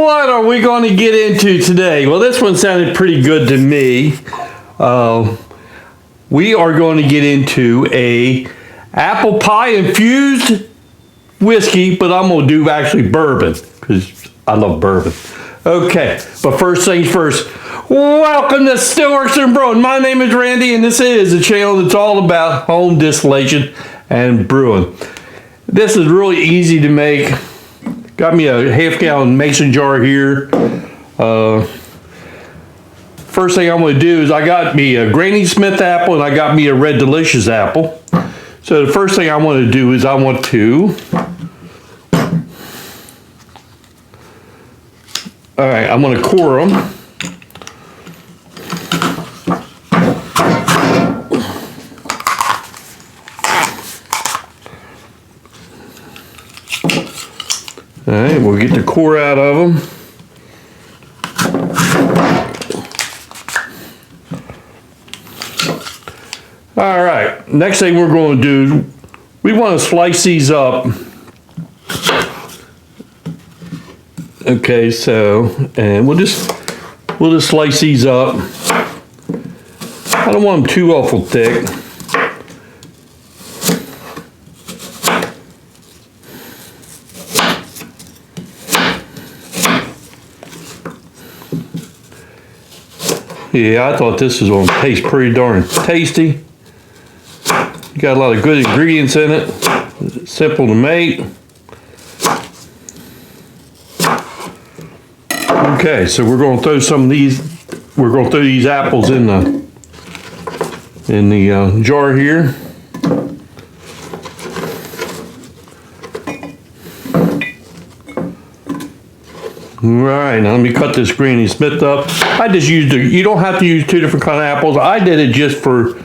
What are we going to get into today? Well, this one sounded pretty good to me. We are going to get into a apple pie infused whiskey, but I'm going to do actually bourbon because I love bourbon. Okay, but first things first. Welcome to Stillworks and Brewing. My name is Randy, and this is a channel that's all about home distillation and brewing. This is really easy to make. Got me a half-gallon mason jar here. First thing I'm going to do is I got me a Granny Smith apple and I got me a Red Delicious apple. So the first thing I want to do is I want to... Alright, I'm going to core them. Alright, we'll get the core out of them. Alright, next thing we're going to do, we want to slice these up. Okay, so, and we'll just slice these up. I don't want them too awful thick. Yeah, I thought this was going to taste pretty darn tasty. Got a lot of good ingredients in it. Simple to make. Okay, so we're going to throw some of these. We're going to throw these apples in the jar here. Right, now let me cut this Granny Smith up. I just used you don't have to use two different kind of apples. I did it just for,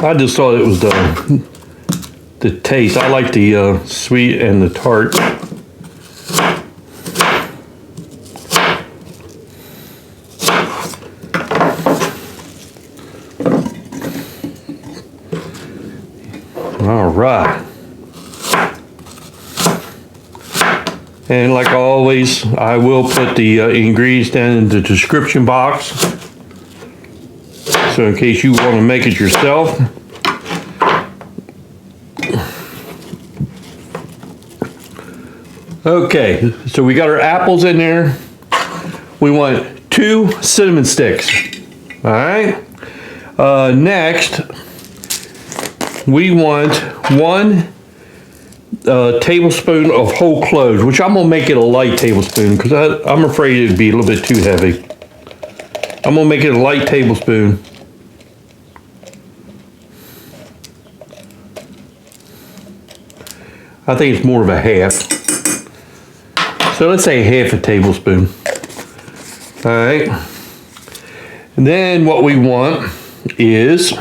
I just thought it was the taste. I like the sweet and the tart. All right. And like always, I will put the ingredients down in the description box. So in case you want to make it yourself. Okay, so we got our apples in there. We want 2 cinnamon sticks. All right. Next, we want 1 tablespoon of whole cloves, which I'm gonna make it a light tablespoon because I'm afraid it'd be a little bit too heavy. I'm gonna make it a light tablespoon. I think it's more of a half. So let's say half a tablespoon. All right. And then what we want is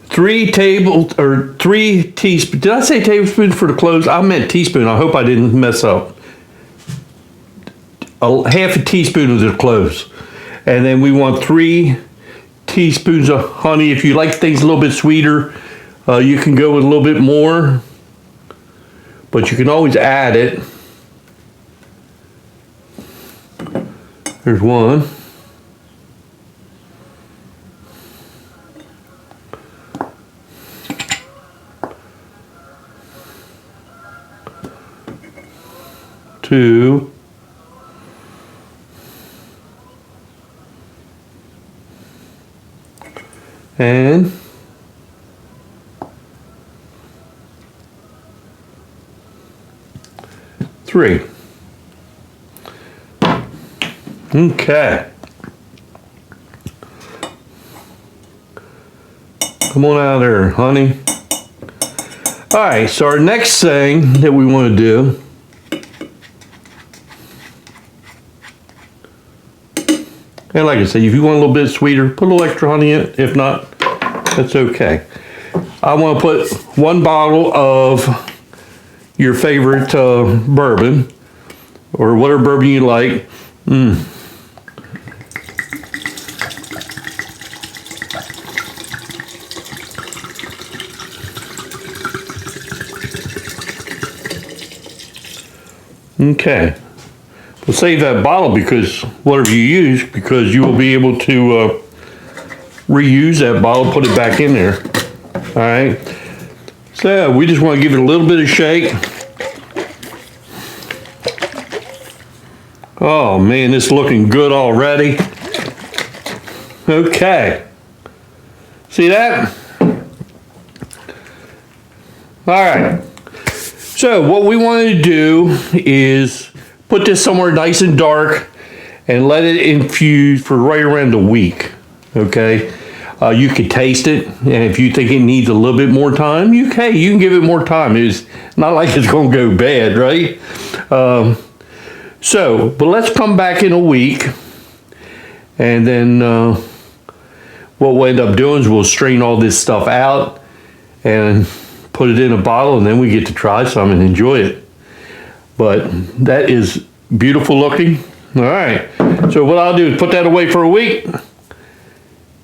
3 teaspoons. Did I say tablespoons for the cloves? I meant teaspoon. I hope I didn't mess up. Half a teaspoon of the cloves. And then we want 3 teaspoons of honey. If you like things a little bit sweeter, you can go with a little bit more. But you can always add it. There's 1. Two. And 3. Okay. Come on out of there, honey. All right, so our next thing that we want to do and like I said, if you want a little bit sweeter, put a little extra honey in it. If not, that's okay. I want to put 1 bottle of your favorite bourbon, or whatever bourbon you like. Okay. We'll save that bottle because whatever you use, because you will be able to reuse that bottle, put it back in there. All right. So we just want to give it a little bit of shake. Oh man, it's looking good already. Okay. See that? All right. So what we want to do is put this somewhere nice and dark and let it infuse for right around a week. Okay. You can taste it, and if you think it needs a little bit more time, you can give it more time. It's not like it's going to go bad, right? But let's come back in a week, and then what we'll end up doing is we'll strain all this stuff out and put it in a bottle, and then we get to try some and enjoy it. But that is beautiful looking. All right. So what I'll do is put that away for a week, and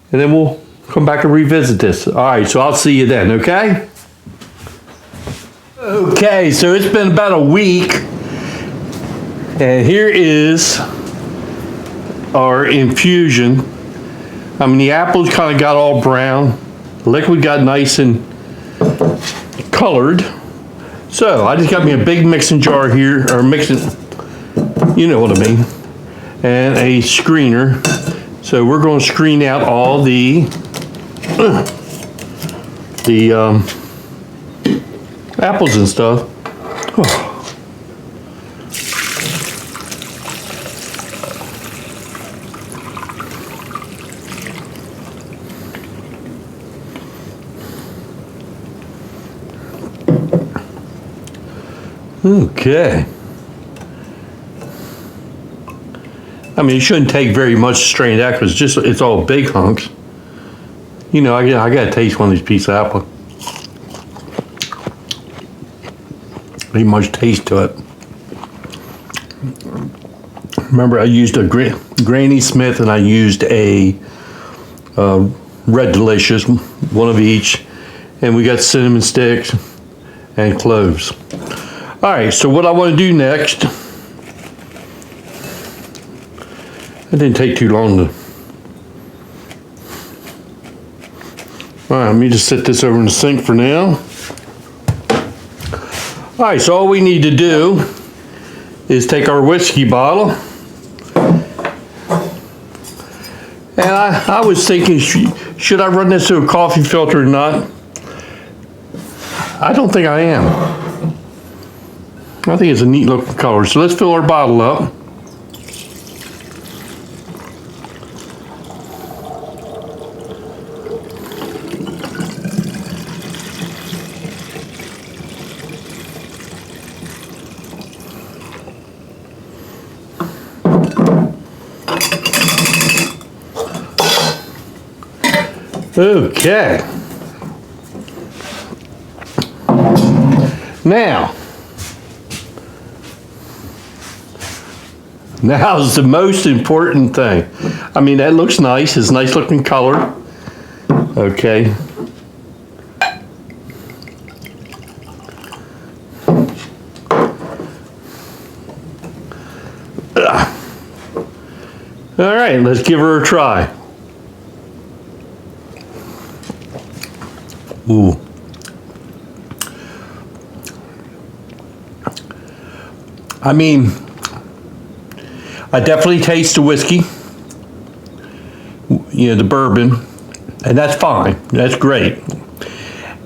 then we'll come back and revisit this. All right, so I'll see you then, okay? Okay, so it's been about a week, and here is our infusion. I mean, the apples kind of got all brown. The liquid got nice and colored. So I just got me a big mixing jar here, or mixing, you know what I mean, and a screener. So we're going to screen out all the apples and stuff. Okay. I mean, it shouldn't take very much to strain it out because it's all big hunks. You know, I got to taste one of these pieces of apple. Ain't much taste to it. Remember, I used a Granny Smith and I used a Red Delicious, one of each. And we got cinnamon sticks and cloves. All right, so what I want to do next, it didn't take too long to, all right, let me just set this over in the sink for now. All right, so all we need to do is take our whiskey bottle, and I was thinking, should I run this through a coffee filter or not? I don't think I am. I think it's a neat looking color. So let's fill our bottle up. Okay. Now's the most important thing. I mean, that looks nice. It's a nice looking color. Okay. All right, let's give her a try. Ooh. I mean, I definitely taste the whiskey, you know, the bourbon, and that's fine. That's great.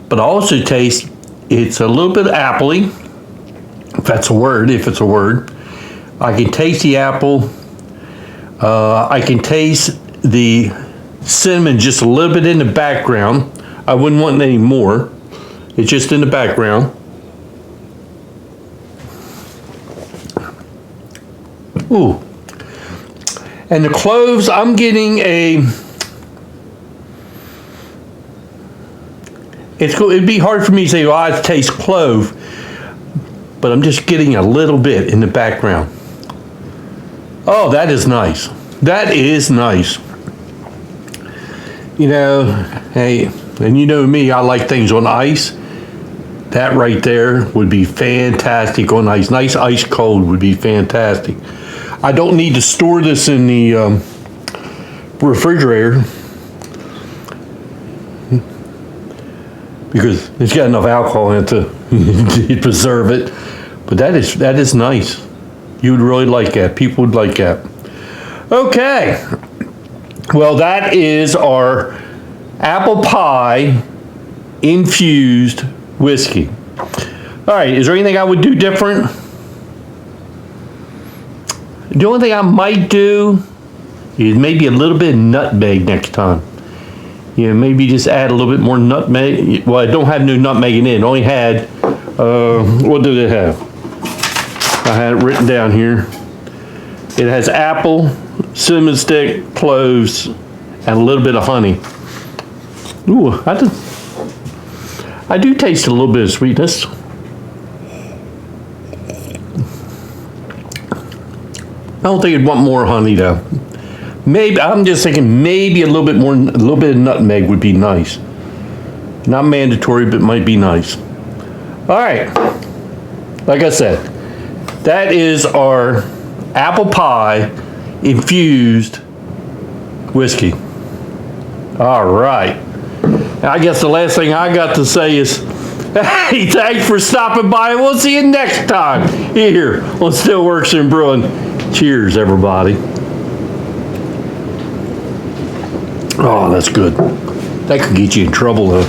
But I also taste, it's a little bit appley, if that's a word, if it's a word. I can taste the apple. I can taste the cinnamon just a little bit in the background. I wouldn't want any more. It's just in the background. Ooh. And the cloves, I'm getting it'd be hard for me to say, well, I taste clove, but I'm just getting a little bit in the background. Oh, that is nice. That is nice. You know, hey, and you know me, I like things on ice. That right there would be fantastic on ice. Nice ice cold would be fantastic. I don't need to store this in the refrigerator because it's got enough alcohol in it to preserve it. But that is nice. You would really like that. People would like that. Okay. Well, that is our apple pie infused whiskey. All right, is there anything I would do different? The only thing I might do is maybe a little bit of nutmeg next time. Maybe just add a little bit more nutmeg. Well, I don't have no nutmeg in it. It only had, what did it have? I had it written down here. It has apple, cinnamon stick, cloves, and a little bit of honey. Ooh, I do taste a little bit of sweetness. I don't think I'd want more honey though. Maybe, I'm just thinking maybe a little bit more, a little bit of nutmeg would be nice. Not mandatory, but might be nice. All right, like I said, that is our apple pie infused whiskey. All right. I guess the last thing I got to say is, hey, thanks for stopping by. We'll see you next time here on Stillworks and Brewing. Cheers, everybody. Oh, that's good. That could get you in trouble, though.